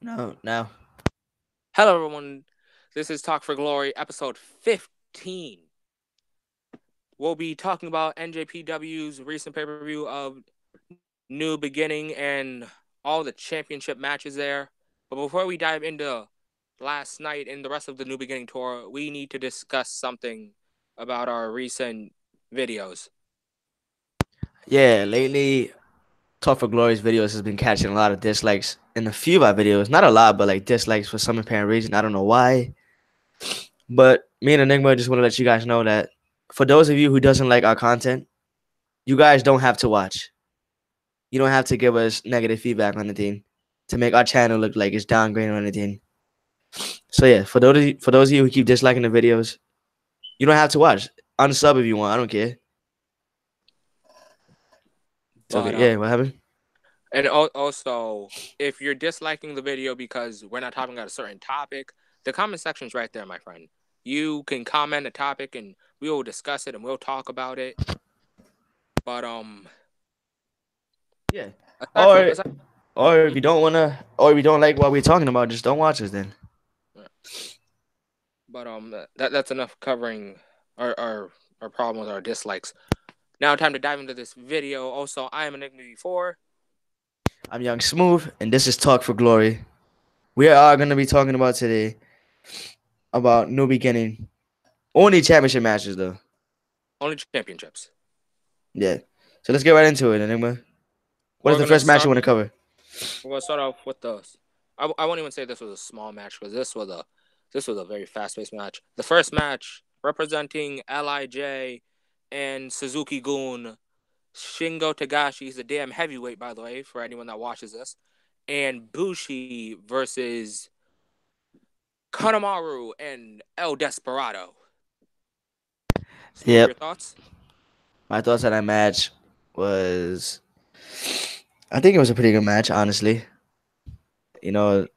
No, no. Hello, everyone. This is Talk for Glory, episode 15. We'll be talking about NJPW's recent pay per view of New Beginning and all the championship matches there. But before we dive into last night and the rest of the New Beginning tour, we need to discuss something about our recent videos. Yeah, lately, Talk for Glory's videos has been catching a lot of dislikes in a few of our videos. Not a lot, but like dislikes for some apparent reason. I don't know why. But me and Enigma just want to let you guys know that for those of you who doesn't like our content, you guys don't have to watch. You don't have to give us negative feedback on anything to make our channel look like it's downgrading or anything. So yeah, for those of you who keep disliking the videos, you don't have to watch. Unsub if you want. I don't care. Okay, But yeah, what happened? and also, if you're disliking the video because we're not talking about a certain topic, the comment section's right there, my friend. You can comment a topic and we will discuss it and we'll talk about it. But Yeah. aside from Or aside, or if you don't wanna or if you don't like what we're talking about, just don't watch us then. but that's enough covering our our our problem with our dislikes. Now time to dive into this video. Also, I am Enigma before. I'm Young Smooth, and this is Talk for Glory. We are gonna be talking about today about New Beginning. Only championship matches though. Only championships. Yeah. So let's get right into it, Enigma. What is We're the gonna first match you start. want to cover? We're gonna start off with the. I won't even say this was a small match because this was a very fast paced match. The first match representing Lij and Suzuki Gun, Shingo Tagashi. He's a damn heavyweight, by the way, for anyone that watches this. And Bushi versus Kanemaru and El Desperado. Smooth, Yep. your thoughts? My thoughts on that match was I think it was a pretty good match, honestly. You know,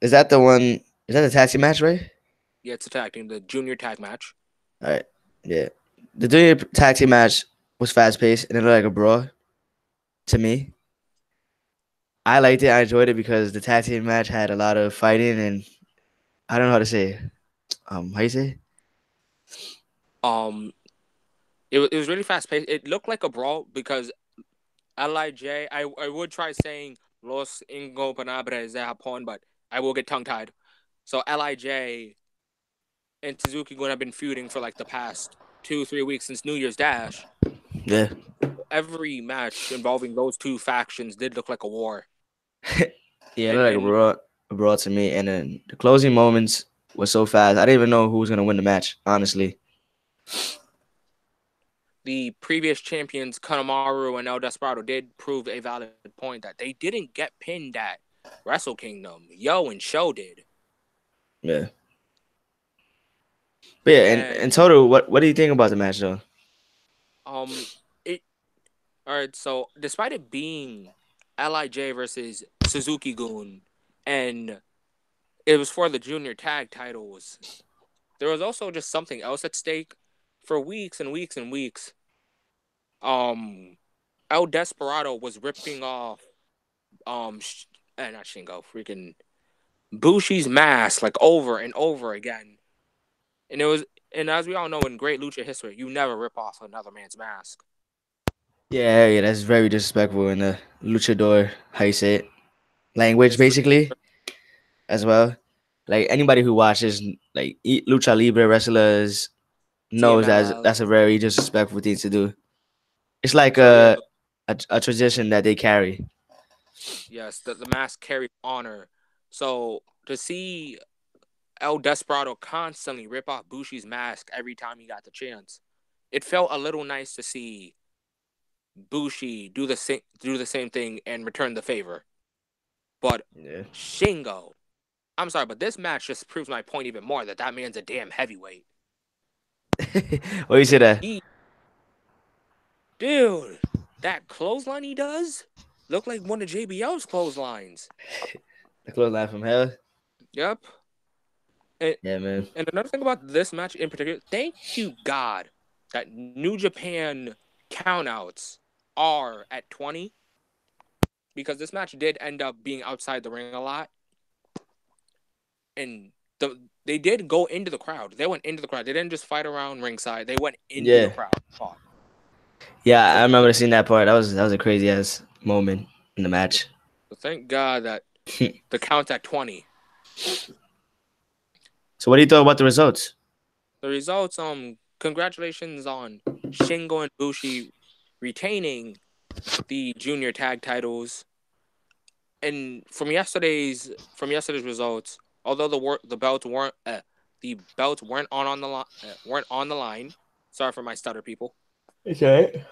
is that the one is that the taxi match, right? Yeah, it's attacking the junior tag match. Alright. Yeah. The junior tag team match was fast paced and it looked like a brawl to me. I liked it. I enjoyed it because the tag team match had a lot of fighting and I don't know how to say it. How you say? Um, it was really fast paced. It looked like a brawl because Lij. I would try saying Los Ingopanables de Japón, but I will get tongue tied. So Lij and Suzuki Gun have been feuding for like the past 2 3 weeks since New Year's Dash. Yeah. Every match involving those two factions did look like a war. Yeah, it And looked like and a brawl to me. And then the closing moments were so fast. I didn't even know who was gonna win the match, honestly. the previous champions Kanemaru and El Desperado did prove a valid point that they didn't get pinned at Wrestle Kingdom. Yo and Show did. Yeah. But yeah, in And total, what do you think about the match though? um it all right, so despite it being Lij versus Suzuki Gun and it was for the junior tag titles, there was also just something else at stake. For weeks and weeks and weeks, um El Desperado was ripping off not Shingo, freaking Bushi's mask like over and over again. And it was and as we all know in great lucha history, you never rip off another man's mask. Yeah, yeah, that's very disrespectful in the luchador, how you say it, language It's basically as well. Like anybody who watches like lucha libre wrestlers knows TMLL. that's a very disrespectful thing to do. It's like So yeah, a tradition that they carry. yes, the mask carries honor. So to see El Desperado constantly rip off Bushi's mask every time he got the chance, it felt a little nice to see Bushi do the same thing and return the favor. But Yeah. Shingo, I'm sorry, but this match just proves my point even more that that man's a damn heavyweight. What you say that? He, dude, that clothesline he does look like one of JBL's clotheslines. The clothesline from hell. Yep. And, Yeah, man. and another thing about this match in particular, thank you God that New Japan countouts are at 20 because this match did end up being outside the ring a lot. and they did go into the crowd. They went into the crowd. They didn't just fight around ringside. They went into the Yeah, crowd. Fought. yeah, I So, remember seeing that part. That was a crazy ass moment in the so match. thank God that the count's at 20. So what do you thought about the results? The results, congratulations on Shingo and Bushi retaining the junior tag titles. And from yesterday's results, although the belts weren't on the line. Sorry for my stutter, people. It's alright.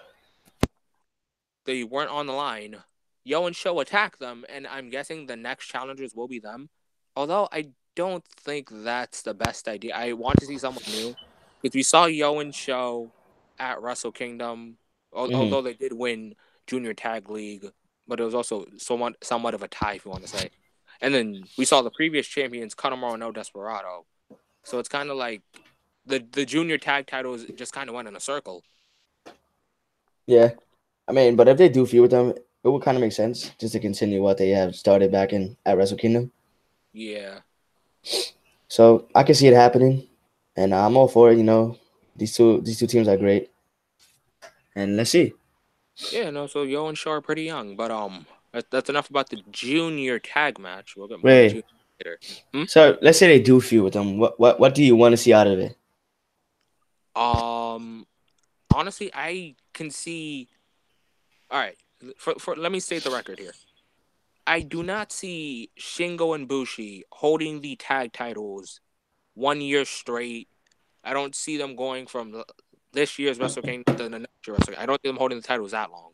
They weren't on the line. Yo and Show attacked them, and I'm guessing the next challengers will be them. Although I don't think that's the best idea. I want to see someone new because we saw Yo and Show at Wrestle Kingdom. Hmm. Although they did win Junior Tag League, but it was also somewhat of a tie, if you want to say. And then we saw the previous champions, Kanemaru no Desperado. So it's kind of like the junior tag titles just kind of went in a circle. Yeah, I mean, but if they do feud with them, it would kind of make sense just to continue what they have started back in at Wrestle Kingdom. Yeah. So I can see it happening, and I'm all for it. These two teams are great, and let's see. Yeah, no, so Yo and Shaw are pretty young, but that's enough about the junior tag match. We'll get more into Wait, junior later. Hmm? so let's say they do feud with them. What do you want to see out of it? Um, Honestly, I can see. All right, for let me state the record here. I do not see Shingo and Bushi holding the tag titles 1 year straight. I don't see them going from this year's Wrestle Kingdom to the next year Wrestle Kingdom. I don't see them holding the titles that long.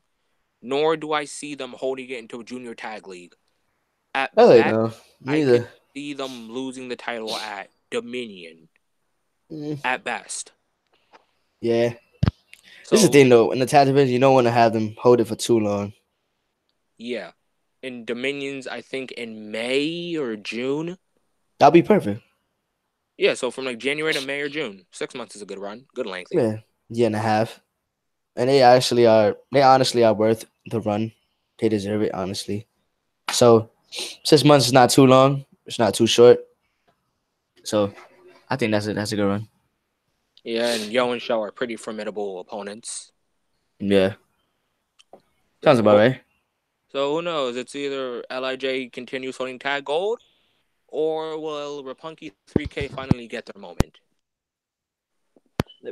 Nor do I see them holding it into a junior tag league. At Oh best, no, I could neither. see them losing the title at Dominion. Mm, At best. yeah, this is the So thing though. In the tag division, you don't want to have them hold it for too long. yeah, in Dominions, I think in May or June. That'll be perfect. Yeah, so from like January to May or June, 6 months is a good run, good lengthy. Yeah, year and a half, and they actually are. They honestly are worth the run. They deserve it, honestly. So 6 months is not too long. It's not too short. So I think that's a good run. Yeah, and Yo and Show are pretty formidable opponents. Yeah, sounds about So right. who knows? It's either Lij continues holding tag gold, or will Rapunki 3K finally get their moment?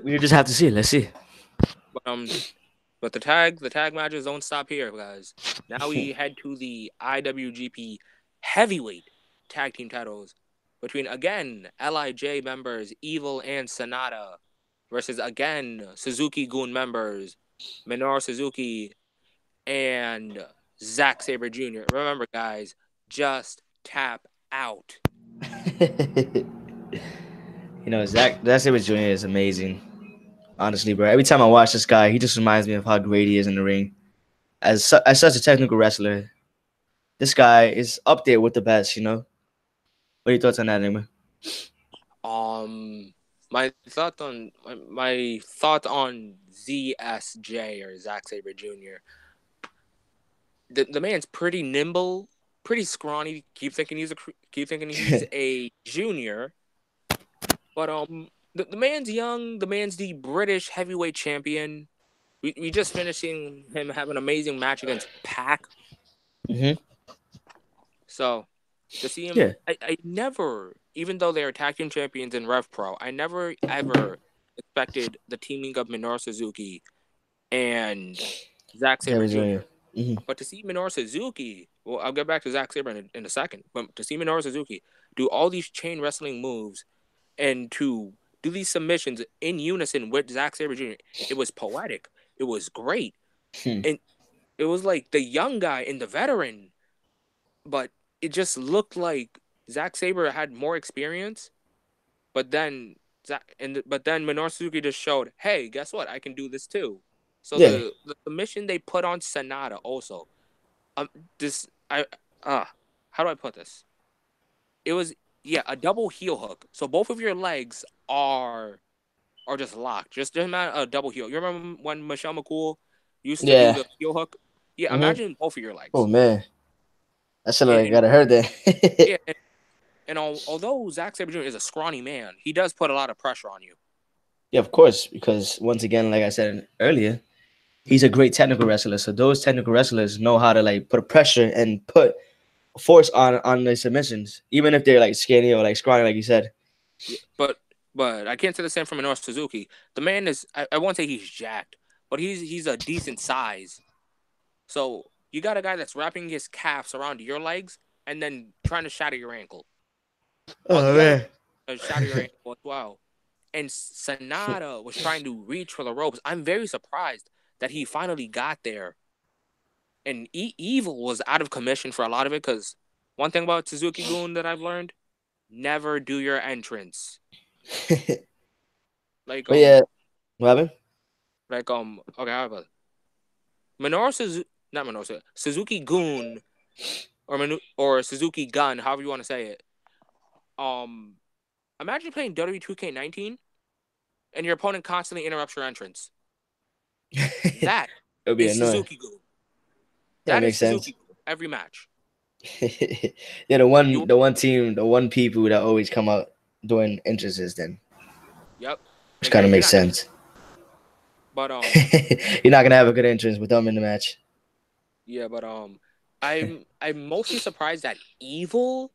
We just have to see. Let's see. But the tag matches don't stop here, guys. Now we head to the IWGP Heavyweight Tag Team titles between again Lij members Evil and Sonata versus again Suzuki Gun members Minoru Suzuki and Zack Sabre Jr. Remember, guys, just tap out. Zach Sabre Jr. is amazing. Honestly, bro. Every time I watch this guy, he just reminds me of how great he is in the ring. As such a technical wrestler, this guy is up there with the best. What are your thoughts on that, Nigma? Um, my thought on ZSJ or Zack Sabre Jr. The man's pretty nimble, pretty scrawny. Keep thinking he's a junior, but the man's young. The man's the British heavyweight champion. We just finished seeing him have an amazing match against Pac. Hmm. So to see him, Yeah, I never, even though they're tag team champions in Rev Pro, I never ever expected the teaming of Minoru Suzuki and Zack Sabre Sabre Jr. Jr. Hmm. But to see Minoru Suzuki, well, I'll get back to Zack Sabre in a second. But to see Minoru Suzuki do all these chain wrestling moves and to do these submissions in unison with Zack Sabre Jr., it was poetic. It was great. Hmm. And it was like the young guy and the veteran, but it just looked like Zack Sabre had more experience. But then Minoru Suzuki just showed, hey, guess what? I can do this too. So Yeah. the submission they put on Sonata also, um, this I how do I put this? It was, yeah, a double heel hook. So both of your legs are just locked. Just not a double heel. You remember when Michelle McCool used to do Yeah. the heel hook? Yeah, Hmm. imagine both of your Oh legs. man, I should And, have and gotta heard yeah, that. And although Zack Sabre Jr. is a scrawny man, he does put a lot of pressure on you. Yeah, of course, because once again, like I said earlier, he's a great technical wrestler. So those technical wrestlers know how to like put pressure and put force on the submissions, even if they're like skinny or like scrawny, like you said. Yeah, but I can't say the same for Minoru Suzuki. The man is I won't say he's jacked, but he's a decent size. So you got a guy that's wrapping his calves around your legs and then trying to shatter your ankle, while Oh the other man. guy shatter your ankle as well. And Sonata was trying to reach for the ropes. I'm very surprised that he finally got there. And Evil was out of commission for a lot of it because one thing about Suzuki Gun that I've learned: never do your entrance. Like But yeah, what happened? okay, how about Minoru Suzuki, not Minoru Suzuki Gun or Suzuki Gun, however you want to say it. Um, Imagine playing WWE 2K19 and your opponent constantly interrupts your entrance. That It'll be is annoying. Suzuki Gun. Yeah, it That is makes sense. Suzuki Gun every match. Yeah, You the one team, the one people that always come out doing entrances, then Yep. which Like kind of you're makes not gonna. sense. But You're not gonna have a good entrance with them in the match. yeah, but I'm mostly surprised that Evil.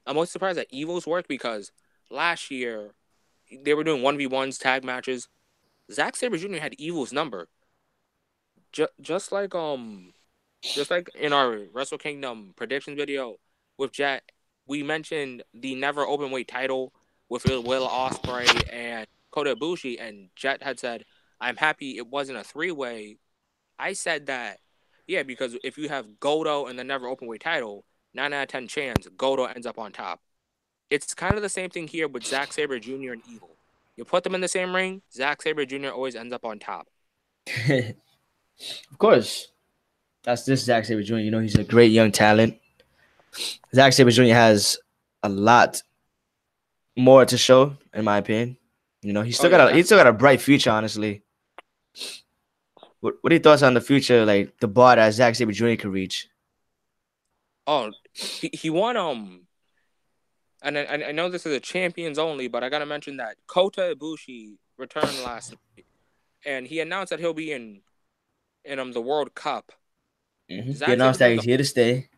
I'm mostly surprised that Evil's worked because last year they were doing 1v1s tag matches. Zack Sabre Jr. had Evil's number. Just like just like in our Wrestle Kingdom predictions video with Jet, we mentioned the never open weight title with Will Ospreay and Kota Ibushi, and Jet had said, "I'm happy it wasn't a 3-way." I said that, yeah, because if you have Goto and the never open weight title, 9 out of 10 chance Goto ends up on top. It's kind of the same thing here with Zack Sabre Jr. and Evil. You put them in the same ring, Zack Sabre Jr. always ends up on top. Of course, that's this Zack Sabre Jr. You know, he's a great young talent. Zack Sabre Jr. has a lot more to show, in my opinion. You know, Oh yeah, he's still got a bright future, honestly. What are your thoughts on the future, like the bar that Zack Sabre Jr. could reach? oh he won and I know this is a champions only, but I gotta mention that Kota Ibushi returned last night, and he announced that he'll be in the World Cup. He Zack Sabre announced Jr. that he's here to stay.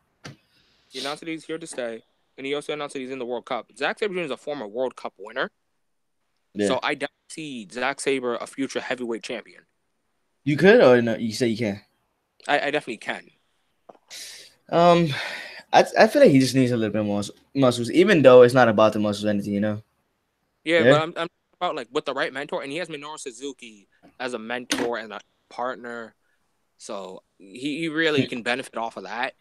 He announced that he's here to stay, and he also announced that he's in the World Cup. Zack Sabre Jr. is a former World Cup winner, Yeah, so I definitely see Zack Sabre a future heavyweight champion. you could or no? You say you can. I definitely can. Um, I feel like he just needs a little bit more muscles, even though it's not about the muscles or anything. You know. Yeah, Yeah. but I'm about like with the right mentor, and he has Minoru Suzuki as a mentor and a partner, so he really can benefit off of that.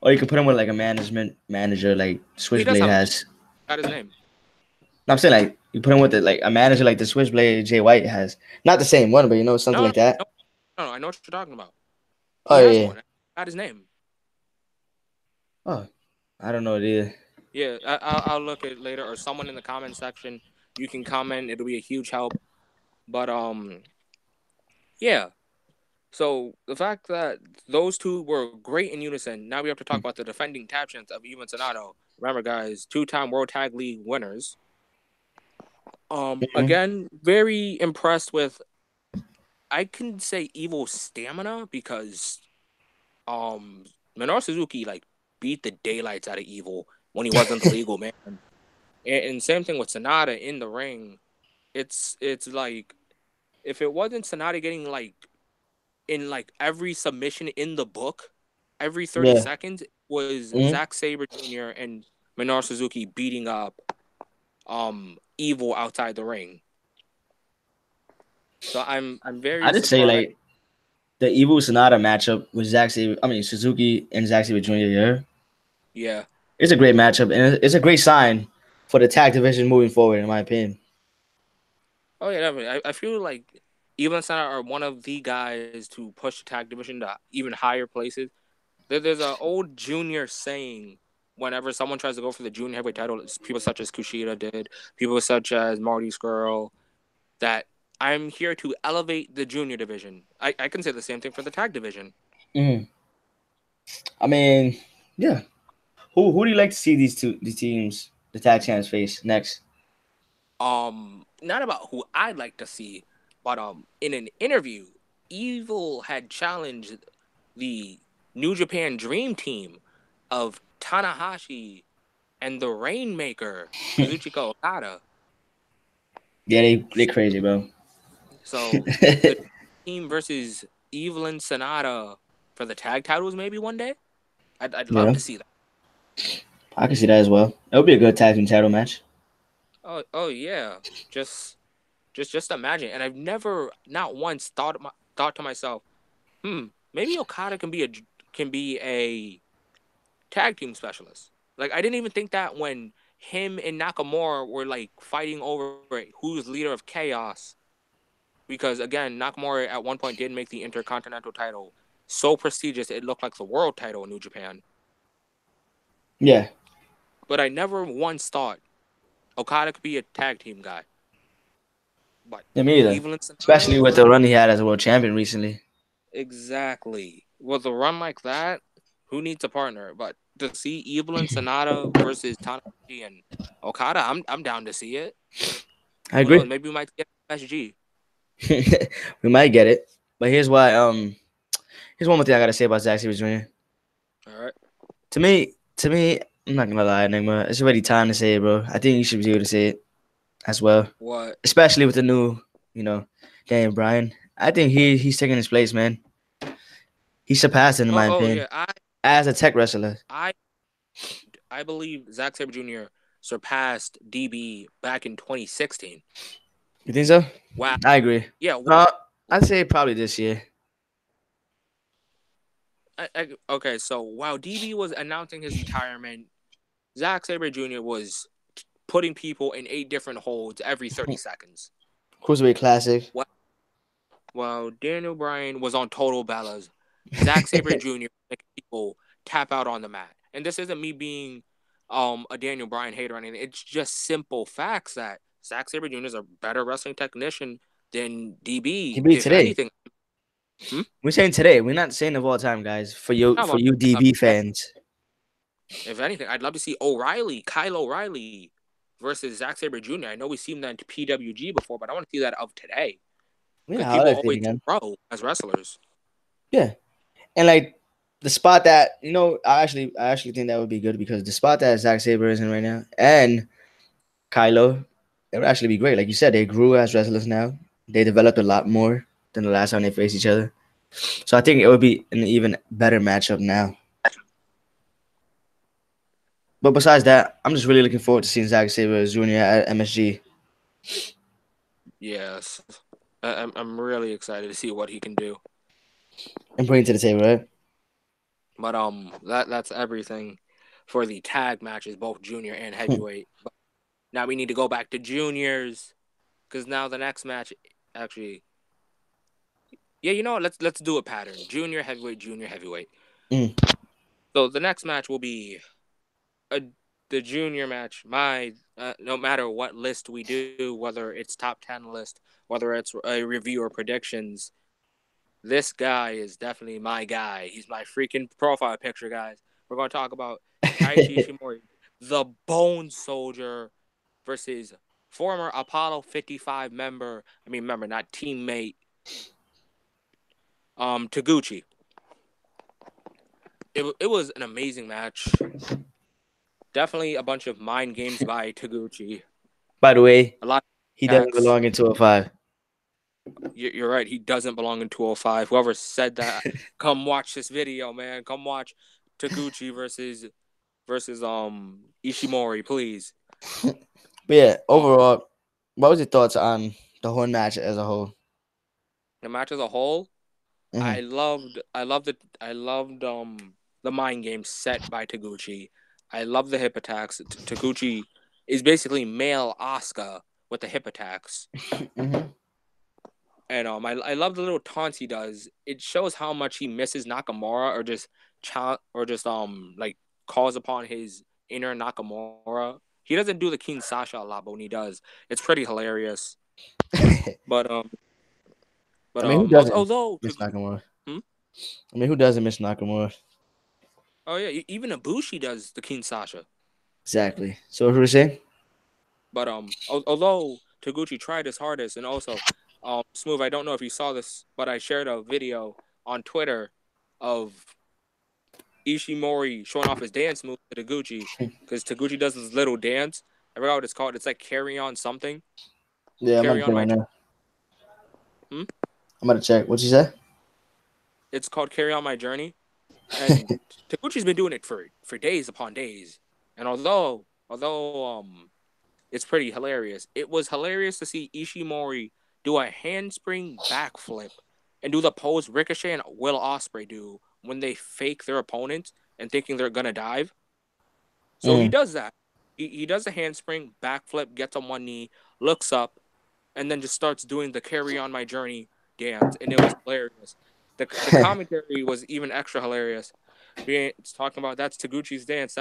Or you could put him with like a management manager, like He does Switchblade have a has. got his name. No, I'm saying like you put him with like a manager like the Switchblade Jay White has. Not the same one, but you know something No, like that. no, no, I know what you're talking about. Oh He has yeah. one. Got his name. Oh, I don't know it either. Yeah, I'll look at it later, or someone in the comment section. You can comment. It'll be a huge help. But yeah. So the fact that those two were great in unison. Now we have to talk about the defending tag champs of Even Sonato. Remember, guys, 2-time World Tag League winners. Mhm. Again, very impressed with. I can say Evil's stamina because Minoru Suzuki like beat the daylights out of Evil when he wasn't the legal man. And same thing with Sonata in the ring. It's like if it wasn't Sonata getting like in like every submission in the book, every 30 Yeah. seconds was Hmm. Zack Sabre Jr. and Minoru Suzuki beating up Evil outside the ring. So I'm I very did say surprised. like the Evil Sonata matchup with Zack Sabre. I mean Suzuki and Zack Sabre Jr. Yeah, Yeah. it's a great matchup and it's a great sign for the tag division moving forward, in my opinion. Oh yeah, definitely. I feel like Evil and Sonata are one of the guys to push the tag division to even higher places. There's an old junior saying whenever someone tries to go for the junior heavyweight title, people such as Kushida did, people such as Marty Skrull, that I'm here to elevate the junior division. I can say the same thing for the tag division. Hmm. I mean, yeah. Who do you like to see these teams, the tag champs, face next? Not about who I'd like to see, but in an interview, Evil had challenged the New Japan Dream Team of Tanahashi and the Rainmaker, Kazuchika Okada. Yeah, they crazy, bro. So the team versus Evil and Sonata for the tag titles maybe one day. I'd love Yeah, to see that. I can see that as well. It would be a good tag team title match. Oh yeah. Just just imagine. And I've never not once thought to myself, maybe Okada can be a tag team specialist. Like I didn't even think that when him and Nakamura were like fighting over who's leader of chaos. Because again, Nakamura at one point did make the Intercontinental title so prestigious it looked like the world title in New Japan. Yeah, But I never once thought Okada could be a tag team guy. But yeah, me either. Evelyn Especially Sonata, with the run he had as a world champion recently. exactly. With a run like that, who needs a partner? But to see Evelyn Sonata versus Tanahashi and Okada, I'm down to see it. I Who knows? agree. Maybe we might get SG. We might get it, but here's why. Here's one more thing I gotta say about Zack Sabre Jr. All right. To me, I'm not gonna lie, Enigma. It's already time to say it, bro. I think you should be able to say it as well, What? especially with the new, you know, Daniel Bryan. I think he's taking his place, man. He surpassed it in my Oh opinion yeah. as a tech wrestler. I I believe Zack Sabre Jr. surpassed DB back in 2016. You think so? Wow. I agree. Yeah. Uh, I'd say probably this year. Okay. So while DB was announcing his retirement, Zack Sabre Jr. was putting people in 8 different holds every 30 seconds. Cruiserweight Classic. While Daniel Bryan was on Total Bellas, Zack Sabre Jr. making people tap out on the mat. And this isn't me being a Daniel Bryan hater or anything. It's just simple facts that Zack Sabre Jr. is a better wrestling technician than He DB. beat If today. anything, hmm? We're saying today. We're not saying of all time, guys. For you, How for about you DB today? fans. If anything, I'd love to see O'Reilly, Kyle O'Reilly versus Zack Sabre Jr. I know we've seen that in PWG before, but I want to see that of today because Yeah, I'll people let it always again. grow as wrestlers. Yeah, and like the spot that I actually think that would be good because the spot that Zack Sabre is in right now and Kylo, it would actually be great. Like you said, they grew as wrestlers now. They developed a lot more than the last time they faced each other. So I think it would be an even better matchup now. But besides that, I'm just really looking forward to seeing Zack Sabre Jr. at MSG Yes, I'm really excited to see what he can do. and bring it to the table, right? But that's everything for the tag matches, both junior and heavyweight. But now we need to go back to juniors because now the next match, actually, yeah, you know what? Let's do a pattern: junior heavyweight, junior heavyweight. Mm. So the next match will be a the junior match. My no matter what list we do, whether it's top 10 list, whether it's a review or predictions, this guy is definitely my guy. He's my freaking profile picture, guys. We're going to talk about Taichi Ishimori, the Bone Soldier, versus former Apollo 55 member. I mean, member, not teammate. Taguchi. It was an amazing match. Definitely a bunch of mind games by Taguchi. By the way, A lot he of doesn't attacks. belong in 205. You're right. He doesn't belong in 205. Whoever said that, come watch this video, man. Come watch Taguchi versus Ishimori, please. But yeah, Um, overall, what was your thoughts on the whole match as a whole? the match as a whole, Hmm I loved the mind game set by Taguchi. I love the hip attacks. Taguchi is basically male Asuka with the hip attacks. hmm And I love the little taunts he does. It shows how much he misses Nakamura or just like calls upon his inner Nakamura. He doesn't do the King Sasha a lot, but when he does, it's pretty hilarious. But I mean, who also, doesn't although miss Nakamura? hmm? I mean, who doesn't miss Nakamura? Oh yeah, even Ibushi does the King Sasha. Exactly. So what were you saying? But although Taguchi tried his hardest, and also, Smooth, I don't know if you saw this, but I shared a video on Twitter of Ishimori showing off his dance move to Taguchi because Taguchi does this little dance. I forgot what it's called. It's like carry on something. Yeah, I'm Carry gonna on check my. right now. Hmm? I'm gonna check. What you say? It's called carry on my journey, and Taguchi's been doing it for days upon days. And although it's pretty hilarious. It was hilarious to see Ishimori do a handspring backflip and do the pose Ricochet and Will Ospreay do when they fake their opponent and thinking they're gonna dive. So he Mm. does that. He does a handspring backflip, gets on one knee, looks up, and then just starts doing the carry on my journey dance, and it was hilarious. The commentary was even extra hilarious. It's talking about that's Taguchi's dance,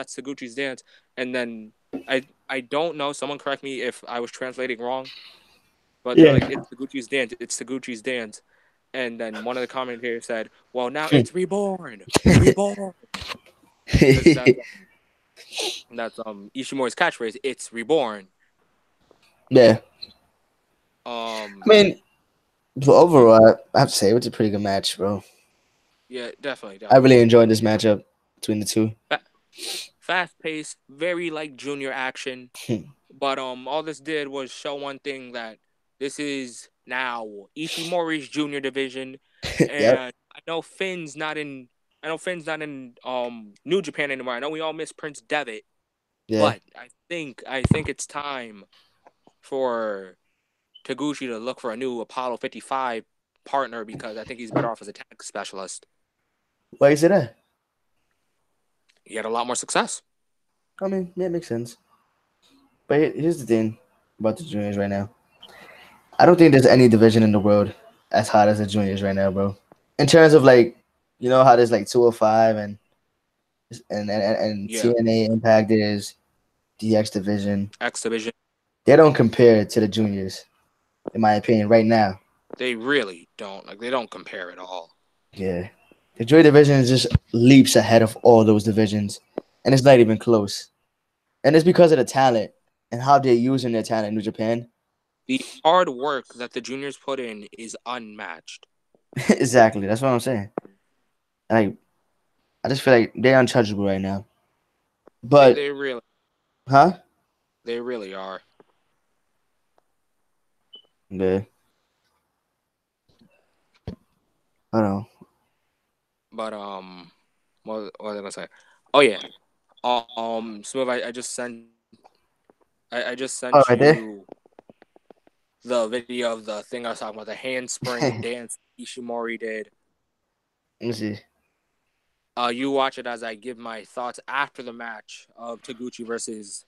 and then I don't know. Someone correct me if I was translating wrong, but they're Yeah. like it's Taguchi's dance, it's Taguchi's dance, and then one of the commentators said, "Well, now it's reborn, reborn," because that's Ishimori's catchphrase. It's reborn. Yeah. I Um, mean, but hmm? overall, I have to say it was a pretty good match, bro. Yeah, definitely, I really definitely. enjoyed this matchup between the two. Fast paced, very like junior action. But all this did was show one thing that this is now Ishimori's junior division, Yep. and I know Finn's not in New Japan anymore. I know we all miss Prince Devitt, Yeah. but I think it's time for Taguchi to look for a new Apollo 55 partner because I think he's better off as a tag specialist. Why you say that? He had a lot more success. I mean, yeah, it makes sense. But here's the thing about the juniors right now. I don't think there's any division in the world as hot as the juniors right now, bro. In terms of like, you know how there's like 205 and Yeah, TNA Impact is DX division. X Division. They don't compare to the juniors, in my opinion, right now. They really don't like. They don't compare at all. Yeah. The junior division is just leaps ahead of all those divisions. And it's not even close. And it's because of the talent and how they're using their talent in New Japan. The hard work that the juniors put in is unmatched. Exactly. That's what I'm saying. Like, I just feel like they're untouchable right now. They But, they really huh? they really are. Yeah. I don't know. But what was I gonna say? Oh yeah. Smooth. I just sent Oh, right there. you the video of the thing I was talking about, the handspring Let dance Ishimori did. me see. You watch it as I give my thoughts after the match of Taguchi versus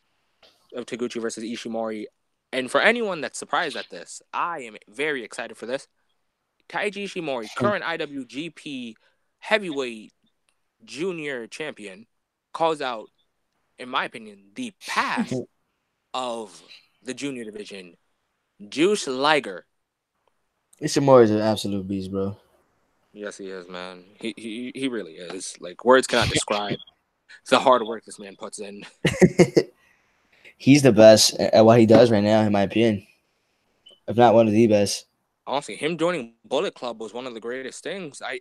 Ishimori. And for anyone that's surprised at this, I am very excited for this. Taiji Ishimori, current IWGP heavyweight junior champion, calls out, in my opinion, the path of the junior division. Juice Liger. Ishimori is an absolute beast, bro. Yes, he is, man. He really is. Like words cannot describe the hard work this man puts in. He's the best at what he does right now, in my opinion. If not one of the best. Honestly, him joining Bullet Club was one of the greatest things. I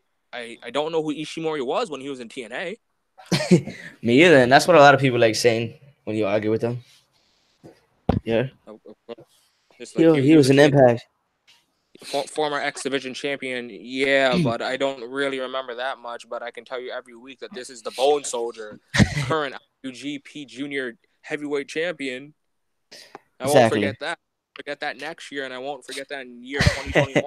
don't know who Ishimori was when he was in TNA. Me either. And that's what a lot of people like saying when you argue with them. Yeah. Just like He he was was a an impact. former X Division champion, yeah, but I don't really remember that much. But I can tell you every week that this is the Bone Soldier, current UGP Junior Heavyweight Champion. I won't Exactly. forget that. Forget that next year, and I won't forget that in year 2021.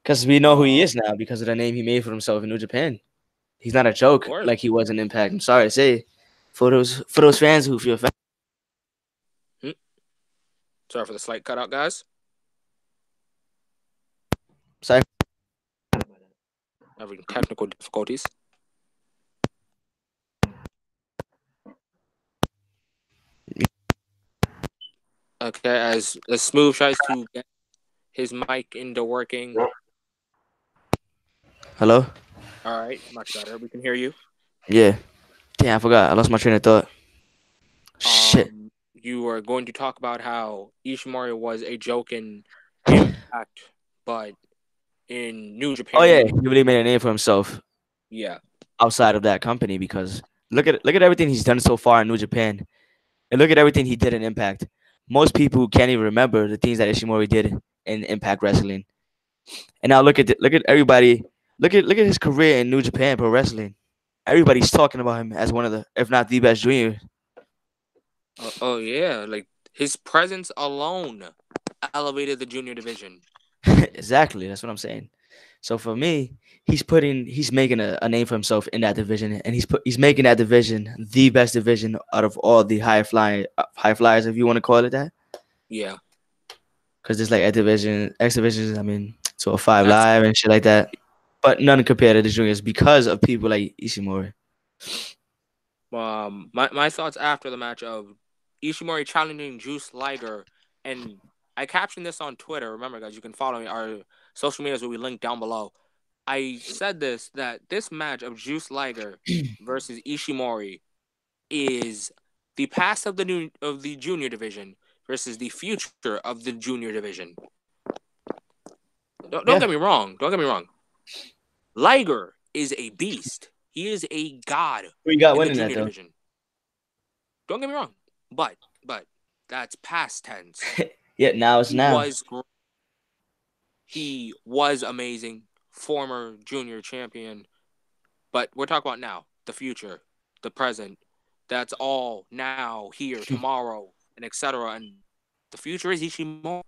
Because we know who he Um, is now because of the name he made for himself in New Japan. He's not a joke word. like he was in Impact. I'm sorry to say, for those fans who feel Hmm. Sorry for the slight cutout, guys. sorry. Having technical difficulties. Okay, as Smooth tries to get his mic into working. Hello. All right, much better. We can hear you. Yeah. Damn, I forgot. I lost my train of thought. Shit. You were going to talk about how Ishimori was a joke in Impact, but in New Oh Japan, yeah, he, he really made a name for himself yeah, outside of that company because look at everything he's done so far in New Japan, and look at everything he did in Impact. Most people can't even remember the things that Ishimori did in Impact Wrestling. And now look at everybody. Look at his career in New Japan Pro Wrestling. Everybody's talking about him as one of the, if not the best junior. oh yeah, like his presence alone elevated the junior division. Exactly, that's what I'm saying. So for me, he's making a name for himself in that division, and he's making that division the best division out of all the high flyers, if you want to call it that. Yeah, Because there's like X divisions. I mean, 205 that's live and shit like that, but none compared to the juniors because of people like Ishimori. my thoughts after the match of Ishimori challenging Juice Liger, and I captioned this on Twitter. Remember, guys, you can follow me. Our social medias will be linked down below. I said that this match of Juice Liger versus Ishimori is the past of the junior division versus the future of the junior division. Don't Yeah, get me wrong. Don't get me wrong. Liger is a beast. He is a god we got in the winning that junior though. division. Don't get me wrong. But that's past tense. Yeah, now it's He now. was he was amazing, former junior champion. But we're talking about now, the future, the present. That's all now, here, tomorrow, and etc. And the future is Ishimori.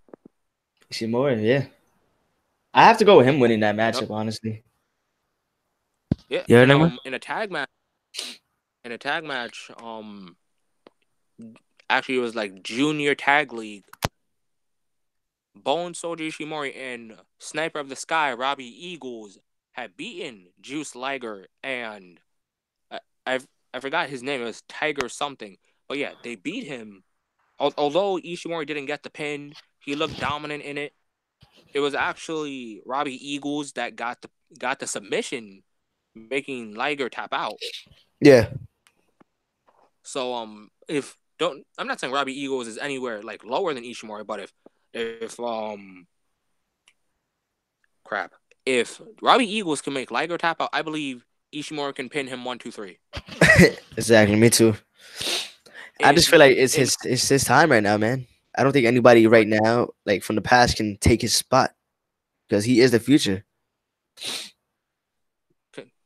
Ishimori, yeah. I have to go with him winning that Yep. matchup, honestly. Yeah. You heard And him? in a tag match, actually it was like junior tag league. Bone Soldier Ishimori and Sniper of the Sky, Robbie Eagles, had beaten Juice Liger and I, I I forgot his name. It was Tiger something. But yeah, they beat him. Although Ishimori didn't get the pin, he looked dominant in it. It was actually Robbie Eagles that got the submission, making Liger tap out. Yeah. So if don't I'm not saying Robbie Eagles is anywhere like lower than Ishimori, but if crap. If Robbie Eagles can make Liger tap out, I believe Ishimori can pin him 1, 2, 3. Exactly, me too. I just And feel like and it's his time right now, man. I don't think anybody right now, like from the past, can take his spot because he is the future.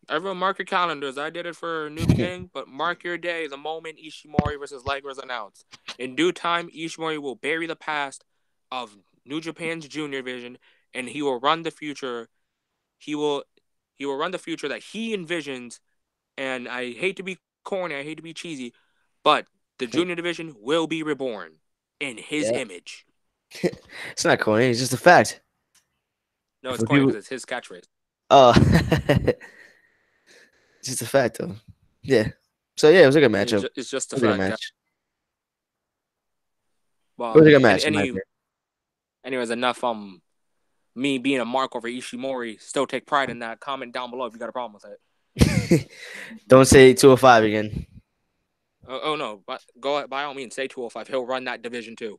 everyone mark your calendars. I did it for New Beginning, but mark your day the moment Ishimori versus Liger is announced. In due time, Ishimori will bury the past of New Japan's junior division, and he will run the future. He will he will run the future that he envisions. And I hate to be corny, I hate to be cheesy, but the junior division will be reborn in his Yeah, image. it's not corny. It's just a fact. No, it's For corny people, because it's his catchphrase. oh, it's just a fact though. Yeah. So yeah, it was a good matchup. It's just It a was a good fact. match. It was a good match in my Anyways, enough. Me being a mark over Ishimori. Still take pride in that. Comment down below if you got a problem with it. opinion. Don't say 205 again. Oh no, but go by all means say 205. He'll run that division too.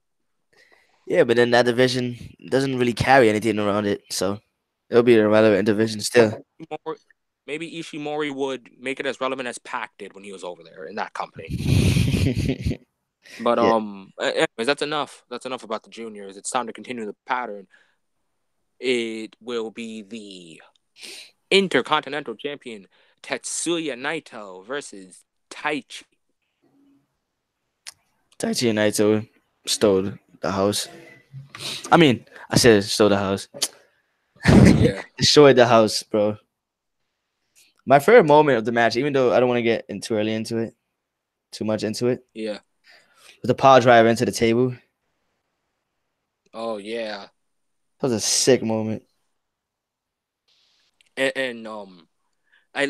Yeah, but then that division doesn't really carry anything around it, so it'll be a relevant division still. Maybe Ishimori would make it as relevant as Pac did when he was over there in that company. But Yeah, anyways, that's enough. That's enough about the juniors. It's time to continue the pattern. It will be the Intercontinental Champion Tetsuya Naito versus Taichi. Taichi and Naito stole the house. I mean, I said stole the house. Yeah, Destroyed the house, bro. My favorite moment of the match, even though I don't want to get in too early into it, too much into it, yeah. was the power drive into the table. That Oh yeah. was a sick moment. And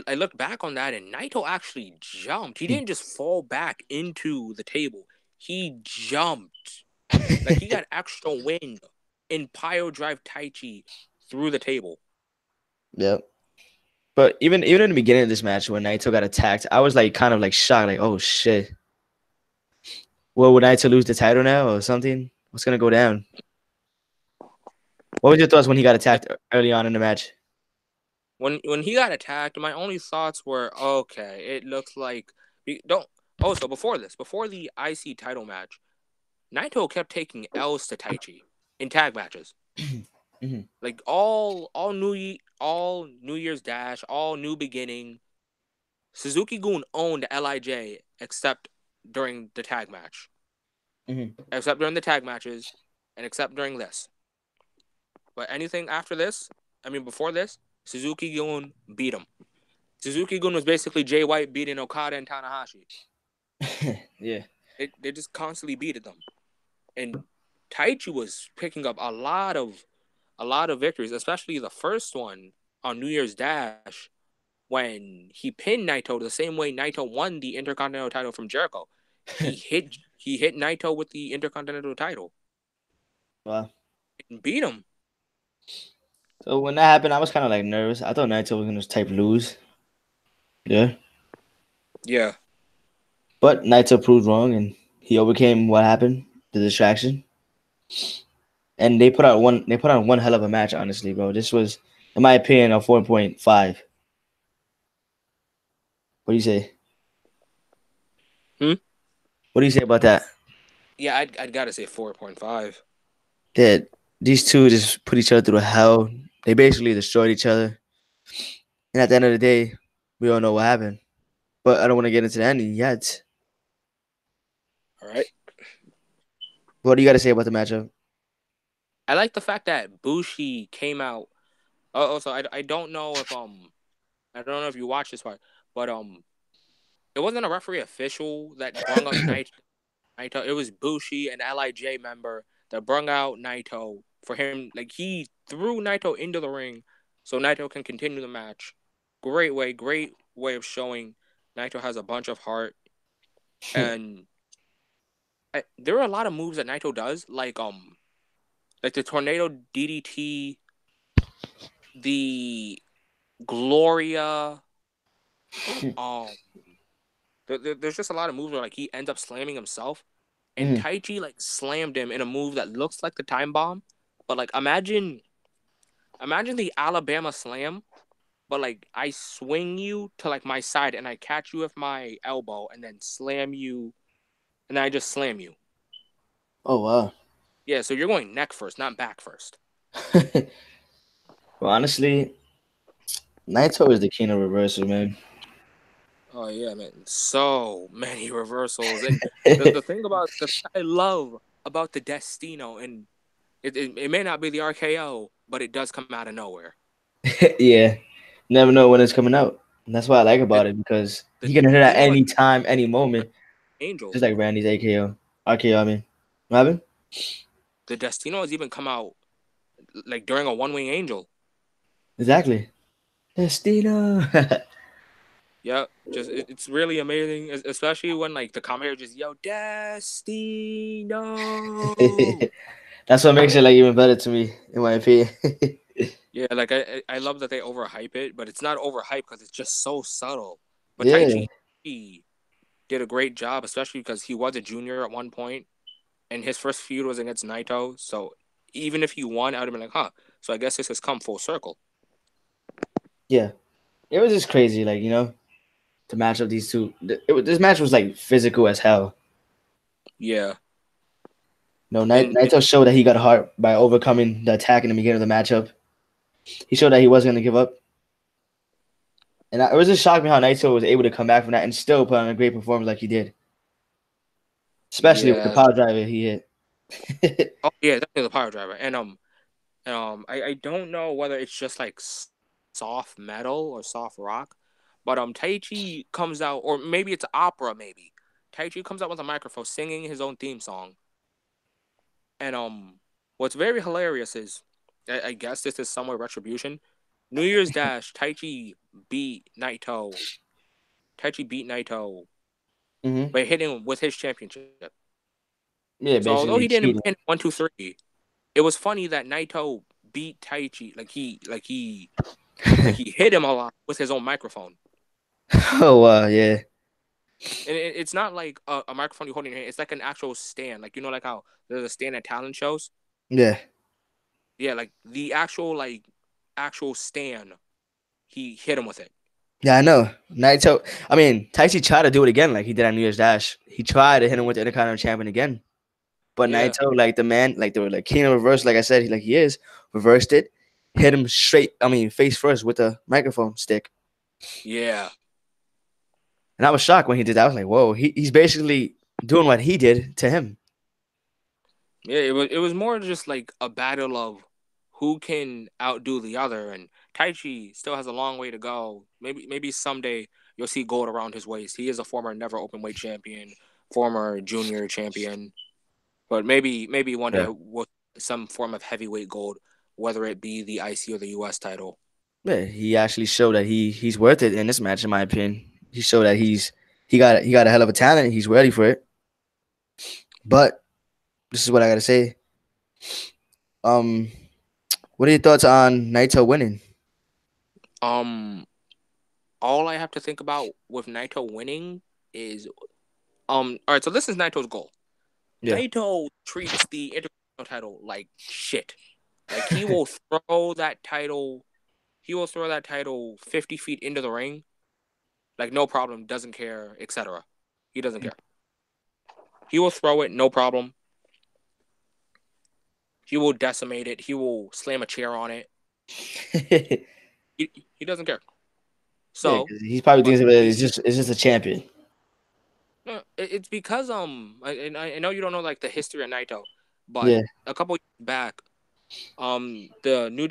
I looked back on that and Naito actually jumped. He didn't just fall back into the table. He jumped. Like he got extra wind and pile drive Taichi through the table. Yep. But even in the beginning of this match when Naito got attacked, I was like kind of like shocked, like, oh shit. Well, would Naito lose the title now or something? What's gonna go down? What was your thoughts when he got attacked early on in the match? When he got attacked, my only thoughts were okay. It looks like don't. Oh, so before the IC title match, Naito kept taking L's to Taichi in tag matches. Hmm. Like all New Year's Dash, all New Beginning. Suzuki Gun owned Lij except during the tag match, Hmm. except during the tag matches, and except during this. But anything after this, I mean before this, Suzuki Gun beat him. Suzuki Gun was basically Jay White beating Okada and Tanahashi. Yeah. They just constantly beated them, and Taichi was picking up a lot of victories, especially the first one on New Year's Dash when he pinned Naito the same way Naito won the Intercontinental title from Jericho. He hit Naito with the Intercontinental title Wow. and beat him. So when that happened, I was kind of like nervous. I thought Naito was gonna type lose. Yeah. Yeah. But Naito proved wrong, and he overcame what happened, the distraction, and they put out one. They put on one hell of a match, honestly, bro. This was, in my opinion, a 4.5. What do you say? Hmm? What do you say about that? Yeah, I'd gotta say 4.5. That these two just put each other through hell. They basically destroyed each other, and at the end of the day, we all know what happened. But I don't want to get into the ending yet. All right. What do you got to say about the matchup? I like the fact that Bushi came out. Also, I don't know if I don't know if you watched this part, but it wasn't a referee official that brung up Naito. It was Bushi, an Lij member, that brung out Naito for him. Like he threw Naito into the ring so Naito can continue the match. Great way of showing Naito has a bunch of heart. And there are a lot of moves that Naito does, like the tornado DDT, the Gloria. Um, there's just a lot of moves where like he ends up slamming himself, and Mhm. Taichi like slammed him in a move that looks like the time bomb, but like imagine the Alabama slam, but like I swing you to like my side and I catch you with my elbow and then slam you, and then I just slam you. Oh wow. Yeah, so you're going neck first, not back first. Well, honestly, Naito is the king of reversal, man. Oh yeah, man. So many reversals. And the thing about the thing I love about the Destino, and it may not be the RKO, but it does come out of nowhere. Yeah, never know when it's coming out. And that's what I like The about it because the he can hit at Destino is any time, any moment, Angel. just like Randy's AKO. RKO, I mean. What happened? The Destino has even come out like during a one wing angel. Exactly. Destino. Yeah, just it's really amazing, especially when like the commentator just yell Destino. That's what makes it like even better to me, in my opinion. Yeah, like I love that they overhype it, but it's not overhype because it's just so subtle. But Yeah, Taichi he did a great job, especially because he was a junior at one point, and his first feud was against Naito. So even if he won, I would have been like, huh. So I guess this has come full circle. yeah. It was just crazy, like to match up these two. This match was like physical as hell. Yeah, No, and Naito showed that he got heart by overcoming the attack in the beginning of the matchup. He showed that he wasn't going to give up. And it was just shocked me how Naito was able to come back from that and still put on a great performance like he did, especially with the yeah. power driver he hit. Oh yeah, definitely the power driver. And I don't know whether it's just like soft metal or soft rock, but Taichi comes out, or maybe it's opera. Maybe Taichi comes out with a microphone singing his own theme song, and what's very hilarious is, I guess this is somewhere retribution. New Year's Dash, beat Naito. Taichi beat Naito Hmm. by hitting him with his championship. Yeah, So although he basically didn't cheating. pin 1, 2, 3, it was funny that Naito beat Taichi. Like he Like he hit him a lot with his own microphone. Oh wow, yeah, And it's not like a microphone you hold in your hand. It's like an actual stand. Like like how there's a stand at talent shows. yeah, Yeah, like the actual stand. He hit him with it. yeah. I know. Naito. I mean, Taichi tried to do it again, like he did on New Year's Dash. He tried to hit him with the Intercontinental Champion again, but Yeah, Naito, like the man, like the king of reverse, like I said, he is reversed it, hit him straight. I mean, face first with the microphone stick, yeah, and I was shocked when he did that. I was like, whoa, he's basically doing what he did to him. yeah. It was more just like a battle of who can outdo the other, and Taichi still has a long way to go. Maybe someday you'll see gold around his waist. He is a former never open weight champion, former junior champion, but maybe one day Yeah. with some form of heavyweight gold, whether it be the IC or the US title. Yeah, he actually showed that he's worth it in this match, in my opinion. He showed that he got a hell of a talent. He's ready for it. But this is what I gotta say. Um, what are your thoughts on Naito winning? Um, all I have to think about with Naito winning is All right, so this is Naito's goal. Yeah. Naito treats the Intercontinental title like shit. Like he will throw that title. He will throw that title 50 feet into the ring, like no problem, doesn't care, etc. He doesn't care. He will throw it, no problem. He will decimate it. He will slam a chair on it. Yeah, He doesn't care. So, because he's probably but thinking of it. It's the just a champion. no, it's because I know you don't know like the history of Naito, but Yeah, a couple years back, the New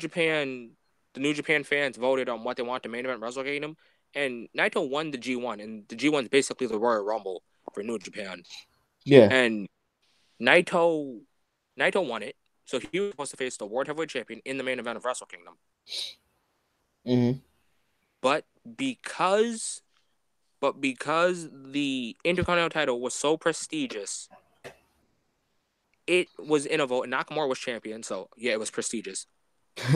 Japan fans voted on what they want to main event Wrestle Kingdom, and Naito won the G1, and the G1 is basically the Royal Rumble for New Japan, yeah. and Naito Naito won it, so he was supposed to face the World Heavyweight Champion in the main event of Wrestle Kingdom, Hmm. but because the Intercontinental title was so prestigious, it was in a vote, and Nakamura was champion, so yeah, it was prestigious.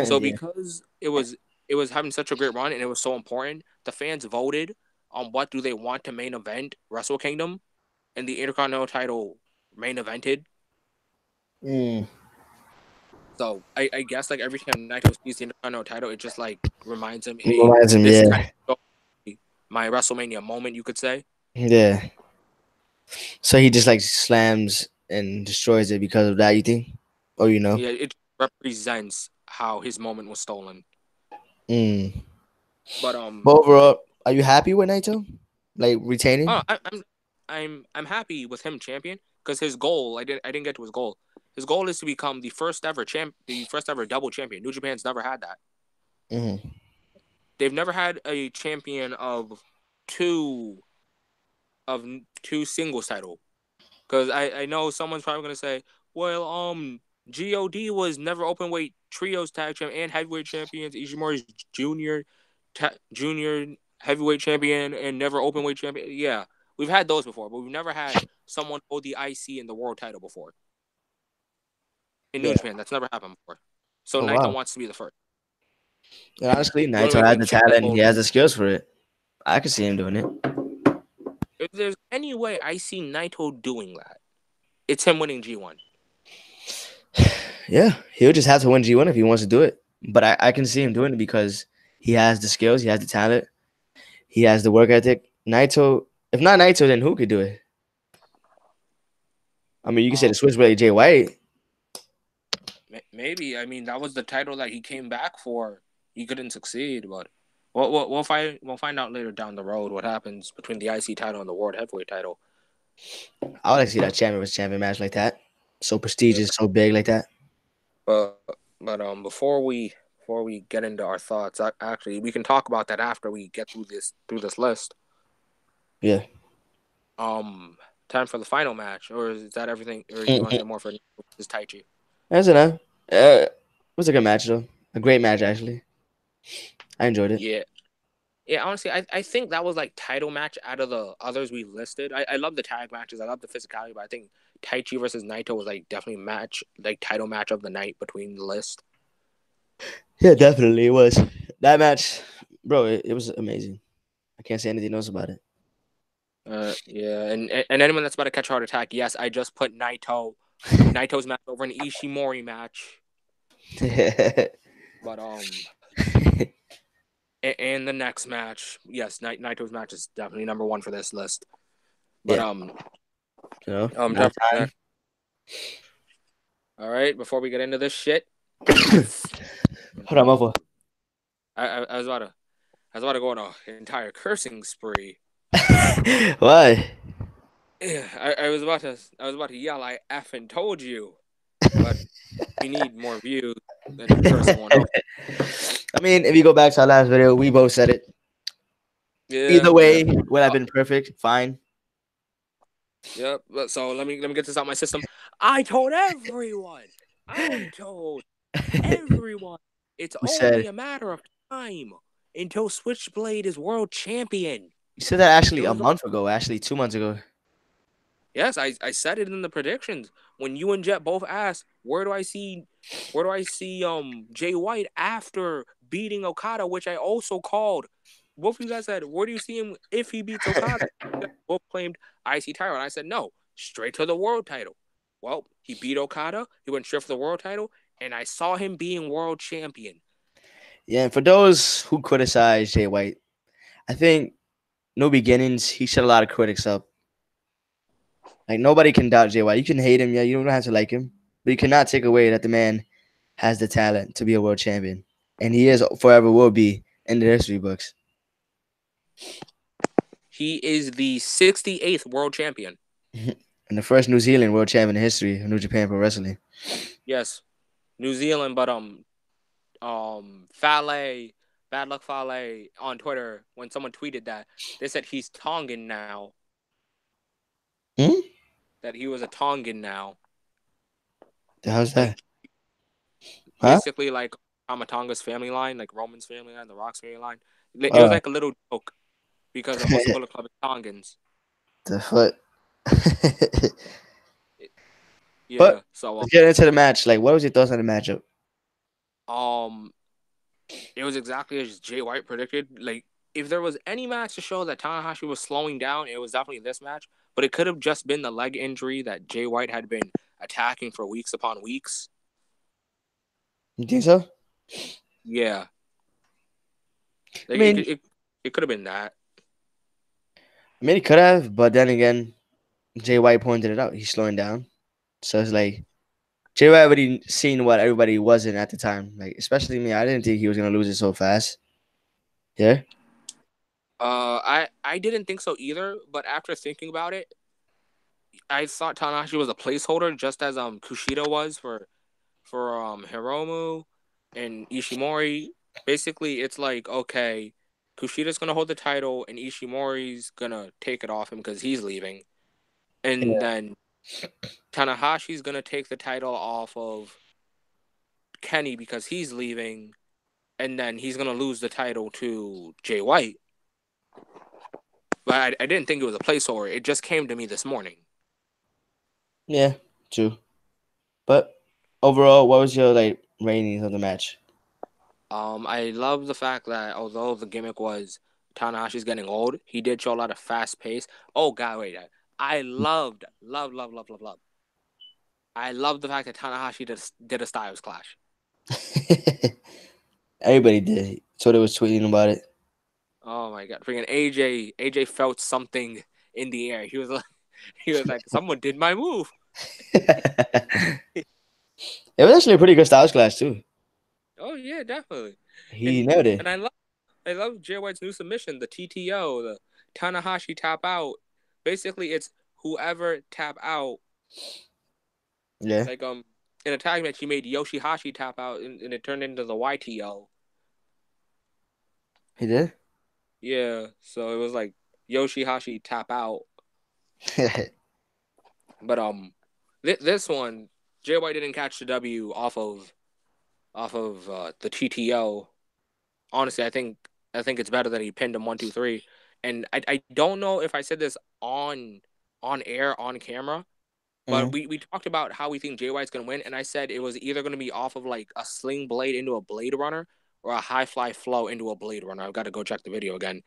So Yeah. because it was having such a great run and it was so important, the fans voted on what do they want to main event Wrestle Kingdom, and the Intercontinental title main evented. Mm. So I guess like every time Naito sees the Intercontinental title, it just like reminds him, hey, Reminds him, this is yeah, kind of my WrestleMania moment, you could say. yeah. So he just like slams and destroys it because of that. You think, or you know? Yeah, it represents how his moment was stolen. Mm. But But overall, are you happy with Naito? Like retaining? oh, I'm happy with him champion because his goal I didn't get to his goal. His goal is to become the first ever double champion. New Japan's never had that. Hmm. They've never had a champion two of two singles title. Because I know someone's probably gonna say, well, God was never open weight trios tag champ and heavyweight champions. Ishimori's junior junior heavyweight champion and never open weight champion. Yeah, we've had those before, but we've never had someone hold the IC and the world title before in New Yeah. Japan. That's never happened before. So Oh Naito wow. wants to be the first. And And honestly, the only way Naito to has win the two talent and he titles, has the skills for it. I could see him doing it. if there's any way I see Naito doing that, it's him winning G1. Yeah, he'll just have to win G1 if he wants to do it. But I can see him doing it because he has the skills, he has the talent, he has the work ethic. Naito, if not Naito, then who could do it? I mean, you can say the Um, Switchblade Jay White. maybe. I mean, that was the title that he came back for. He couldn't succeed, but we'll find out later down the road what happens between the IC title and the World Heavyweight title. I would like to see that champion versus champion match like that. So Yeah. prestigious, so big like that. Before we get into our thoughts, actually, we can talk about that after we get through this list. Yeah. Um, Time for the final match, or is that everything? Or do you want to say more for this Taichi? That's enough. It was a good match though. A great match actually. I enjoyed it. Yeah, yeah. Honestly, I think that was like title match out of the others we listed. I love the tag matches. I love the physicality, but I think Taichi versus Naito was like definitely title match of the night between the list. Yeah, definitely it was. that match, bro, it was amazing. I can't say anything else about it. Yeah, and anyone that's about to catch a heart attack, yes, I just put Naito's match over an Ishimori match, but and the next match, yes, Naito's match is definitely number one for this list. But Yeah, more jumping time. next. All right, before we get into this shit, I Hold on, Mofo. I was about to go on an entire cursing spree. Why? Yeah, I was about to yell, I effing told you, but we need more views than cursing one out. I mean, if you go back to our last video, we both said it. Yeah, Either yeah. way, would have been perfect. Fine. Yep. So let me get this out my system. I told everyone. I told everyone. It's We only said a matter of time until Switchblade is world champion. you said that It actually a was month ago. Actually, 2 months ago. Yes, I said it in the predictions when you and Jet both asked where do I see Jay White after beating Okada, which I also called. Both of you guys said, where do you see him if he beats Okada? You guys both claimed IC title, and I said no, straight to the world title. Well, he beat Okada, he went straight for the world title, and I saw him being world champion. Yeah, and for those who criticize Jay White, I think no beginnings. He shut a lot of critics up. Like nobody can doubt Jay White. You can hate him, yeah. You don't have to like him, but you cannot take away that the man has the talent to be a world champion, and he is forever will be in the history books. He is the 68th world champion. And the first New Zealand world champion in history of New Japan Pro Wrestling. Yes, New Zealand, but Fale, Bad Luck Fale on Twitter when someone tweeted that they said he's Tongan now. Hmm? That he was a Tongan now, How's that? like Huh? basically like Amatonga's family line, like Roman's family line, the Rock's family line. It was Uh, like a little joke because most of Bullet Club is Tongans. the foot. But Yeah, so let's get into the match. Like, what was your thoughts on the matchup? um, it was exactly as Jay White predicted. Like, if there was any match to show that Tanahashi was slowing down, it was definitely this match. But it could have just been the leg injury that Jay White had been attacking for weeks upon weeks. You think so? Yeah, I like mean, it could have been that. he could have, but then again, Jay White pointed it out. He's slowing down, so it's like Jay White already seen what everybody wasn't at the time. Like, especially me, I didn't think he was gonna lose it so fast. Yeah. I didn't think so either. But after thinking about it, I thought Tanahashi was a placeholder, just as Kushida was for Hiromu and Ishimori. Basically, it's like okay, Kushida's gonna hold the title and Ishimori's gonna take it off him because he's leaving, and Yeah. then Tanahashi's gonna take the title off of Kenny because he's leaving, and then he's gonna lose the title to Jay White. But I didn't think it was a placeholder. It just came to me this morning. Yeah. True. But overall, what was your like ratings of the match? I love the fact that although the gimmick was Tanahashi's getting old, he did show a lot of fast pace. Oh god, wait! I love. I love the fact that Tanahashi did a Styles Clash. Everybody did. So they was tweeting about it. Oh my god, freaking AJ felt something in the air. He was like, someone did my move. It was actually a pretty good Styles clash too. Oh yeah, definitely. He And nailed and it. I love Jay White's new submission, the TTO, the Tanahashi tap out. Basically, it's whoever tap out. Yeah, Like in a tag match, he made Yoshihashi tap out, and it turned into the YTO. he did. Yeah, so it was like Yoshihashi tap out. But this one, Jay White didn't catch the W off of the TTO. Honestly, I think it's better that he pinned him 1, 2, 3. And I don't know if I said this on air on camera, but Mhm. we talked about how we think Jay White's gonna win, and I said it was either gonna be off of like a sling blade into a blade runner, or a high fly flow into a Blade Runner. I've got to go check the video again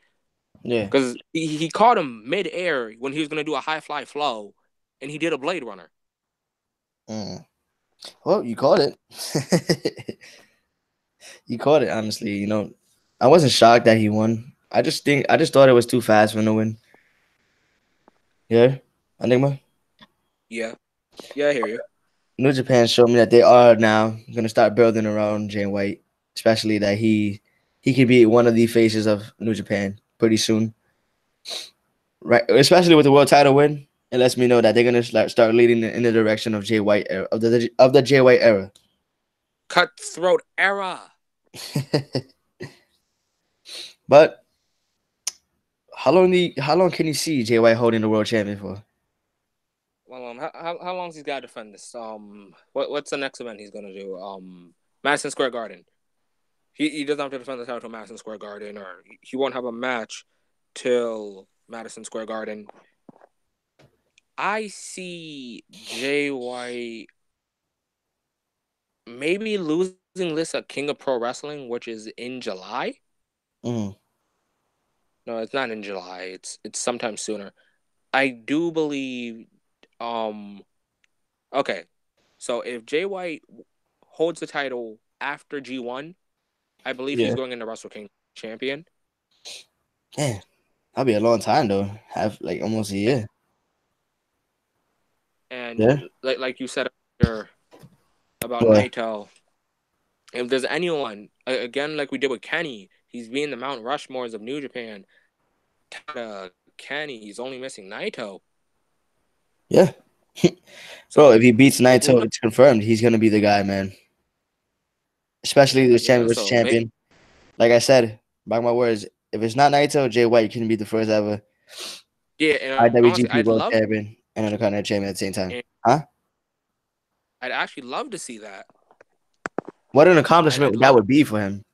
Yeah. because he caught him mid-air when he was gonna do a high fly flow, and he did a Blade Runner. Mm. Well, you caught it. You caught it. Honestly, I wasn't shocked that he won. I just thought it was too fast for him to win. Yeah, Enigma. Yeah, yeah, I hear you. New Japan showed me that they are now going to start building around Jay White, especially that he can be one of the faces of New Japan pretty soon. Right, especially with the world title win, it lets me know that they're gonna start leading in the direction of Jay White of the Jay White era. Cutthroat era. But how long can you see Jay White holding the world champion for? Well, how long's he's got to defend this? What's the next event he's gonna do? Madison Square Garden. He doesn't have to defend the title till Madison Square Garden, or he won't have a match till Madison Square Garden. I see Jay White maybe losing this at King of Pro Wrestling, which is in July. Mm, No, it's not in July. It's sometime sooner. I do believe. Um. Okay, so if Jay White holds the title after G1, I believe he's yeah, going into Wrestle King champion. yeah, that'll be a long time though. Have like almost a year. And Yeah. like you said earlier about Well, Naito, if there's anyone again like we did with Kenny, he's being the Mount Rushmores of New Japan. Kenny, he's only missing Naito. yeah, bro. So If he beats who Naito, knows? it's confirmed he's gonna be the guy, man. Especially this champion Yeah. versus So maybe champion. Like I said, by my words, if it's not Naito, Jay White can be the first ever yeah. And honestly, IWGP World Champion and Intercontinental Champion at the same time. and Huh? I'd actually love to see that. What an I'd accomplishment that love would be for him.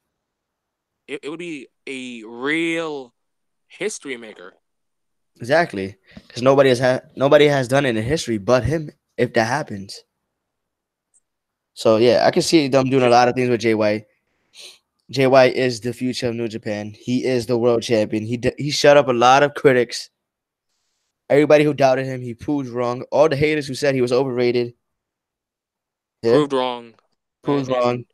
it would be a real history maker. Exactly, because nobody has done it in history but him. If that happens, so yeah, I can see them doing a lot of things with Jay White. Jay White is the future of New Japan. He is the world champion. He shut up a lot of critics. Everybody who doubted him, he proved wrong. All the haters who said he was overrated, yeah, Proved wrong, proved wrong. and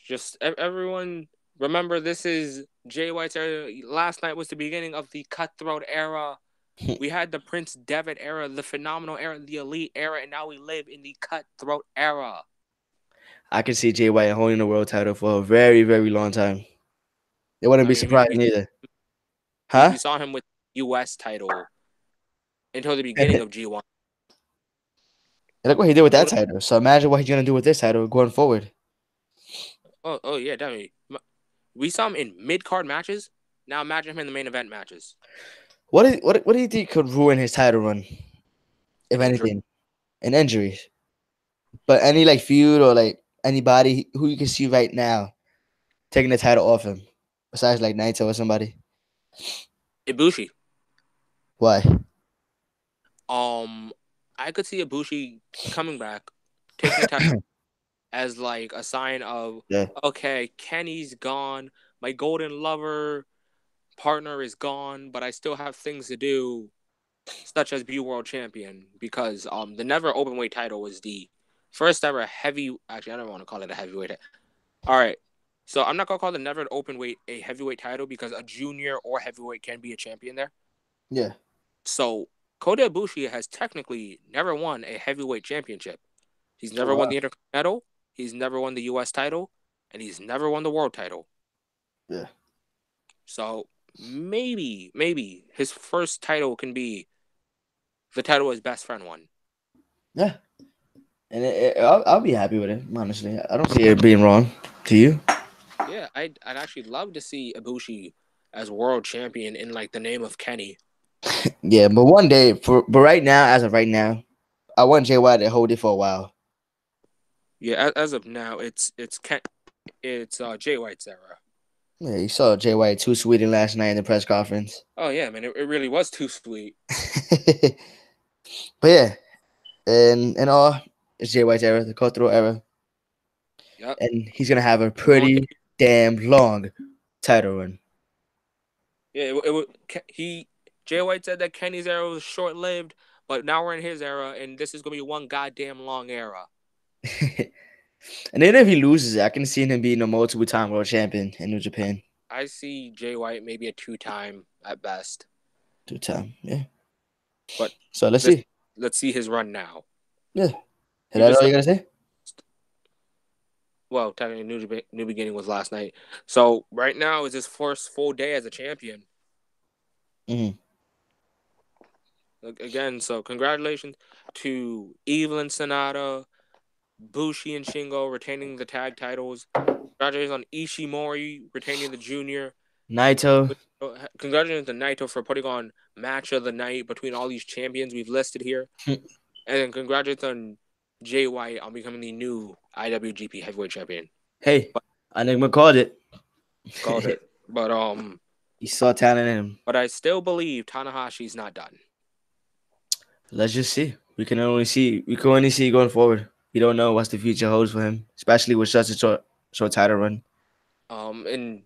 just everyone remember this is Jay White's era. Last night was the beginning of the cutthroat era. We had the Prince Devitt era, the phenomenal era, the elite era, and now we live in the cutthroat era. I can see Jay White holding the world title for a very, very long time. It wouldn't I be mean, we surprising we, either. we, Huh? we saw him with U.S. title until the beginning of G1. And look what he did with Who that title. So imagine what he's gonna do with this title going forward. Oh yeah, definitely. We saw him in mid card matches. Now imagine him in the main event matches. What do you think could ruin his title run, if An injury. anything? An injury. But any like feud or like anybody who you can see right now taking the title off him, besides like Naito or somebody. Ibushi. Why? Um, I could see Ibushi coming back, taking the title as like a sign of Yeah. okay, Kenny's gone, my golden lover partner is gone, but I still have things to do, such as be world champion because the never openweight title was the first ever heavy. Actually, I don't want to call it a heavyweight. All right, so I'm not gonna call the never openweight a heavyweight title because a junior or heavyweight can be a champion there. Yeah. So Kota Ibushi has technically never won a heavyweight championship. He's Oh, never won wow. the Intercontinental. He's never won the U.S. title, and he's never won the world title. Yeah. So maybe his first title can be the title his best friend won. Yeah. And I'll be happy with it, honestly. I don't see it being wrong. To you? Yeah, I'd actually love to see Ibushi as world champion in like the name of Kenny. Yeah, but one day, but right now, as of right now, I want Jay White to hold it for a while. Yeah, as of now, it's Jay White's era. Yeah, you saw Jay White too sweet last night in the press conference. Oh yeah, man, it really was too sweet. But yeah, and all, it's Jay White's era, the cutthroat era, Yep. and he's gonna have a The only pretty damn long title run. Yeah, he Jay White said that Kenny's era was short lived, but now we're in his era, and this is gonna be one goddamn long era. And then if he loses, I can see him being a multiple time world champion in New Japan. I see Jay White maybe a two-time at best, 2 time, yeah. but So let's this see. let's see his run now. Yeah. Is We that just all you gotta say? well, technically, New Beginning was last night, so right now is his first full day as a champion. Mm-hmm. Again, so congratulations to Evelyn Sonata, Bushi, and Shingo retaining the tag titles. Congratulations on Ishimori retaining the junior. Naito. Congratulations to Naito for putting on match of the night between all these champions we've listed here. And then congratulations on Jay White on becoming the new IWGP Heavyweight Champion. Hey, But Enigma called it. called it. But He saw talent in him. I still believe Tanahashi's not done. Let's just see. We can only see. We can only see going forward. We don't know what the future holds for him, especially with such a short title run. And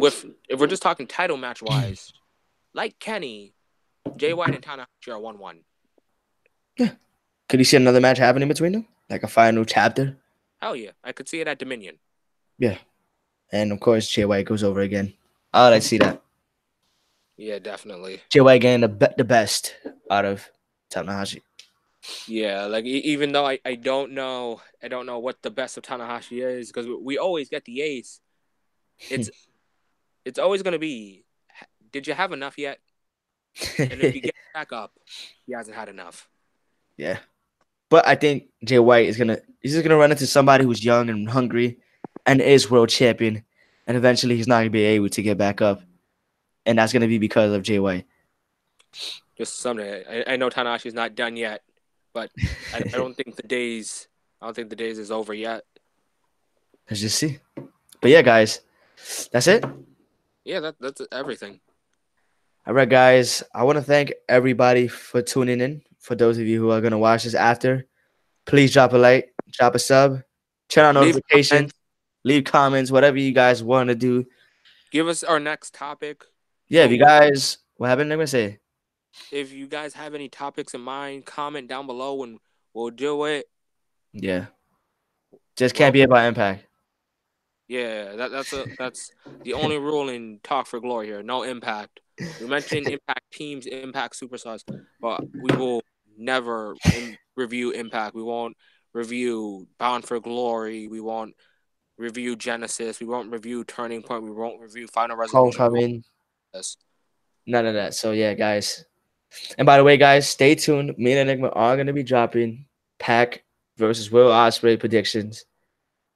with if we're just talking title match wise, like Kenny, Jay White and Tanahashi are 1-1. Yeah. Could you see another match happening between them, like a final chapter? Hell yeah, I could see it at Dominion. Yeah. And of course, Jay White goes over again. Oh, I see that. Yeah, definitely. Jay White getting the best out of Tanahashi. Yeah, like even though I don't know what the best of Tanahashi is because we always get the ace. It's it's always gonna be. Did you have enough yet? And if you get back up, he hasn't had enough. Yeah. But I think Jay White he's just gonna run into somebody who's young and hungry and is world champion. And eventually he's not gonna be able to get back up. And that's gonna be because of Jay White. Just someday. I know Tanahashi's not done yet, but I don't think the days. I don't think the days is over yet. Let's just see. But yeah, guys, that's it. Yeah, that's everything. All right, guys. I want to thank everybody for tuning in. For those of you who are gonna watch this after, please drop a like, drop a sub, turn on Leave notifications, comments. leave comments, whatever you guys want to do. Give us our next topic. Yeah, if you Well, guys, what happened? I'm gonna say, if you guys have any topics in mind, comment down below and we'll do it. yeah, just can't Well, be about impact. yeah, that's the only rule in Talk for Glory here. No impact. We mentioned impact teams, impact superstars, but we will never review impact. We won't review Bound for Glory. We won't review Genesis. We won't review Turning Point. We won't review Final Resolution. We won't Homecoming, do this. none of that. So yeah, guys. And by the way, guys, stay tuned. Me and Enigma are gonna be dropping Pac versus Will Ospreay predictions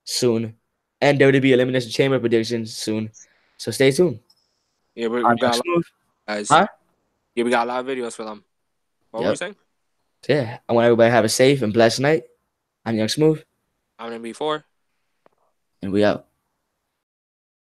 soon, and WWE Elimination Chamber predictions soon. So stay tuned. Yeah, I'm we Young got a lot Smooth. of guys. Huh? Yeah, we got a lot of videos for them. What were we Yep. saying? So yeah, I want everybody to have a safe and blessed night. I'm Young Smooth, I'm gonna be 4. and we out.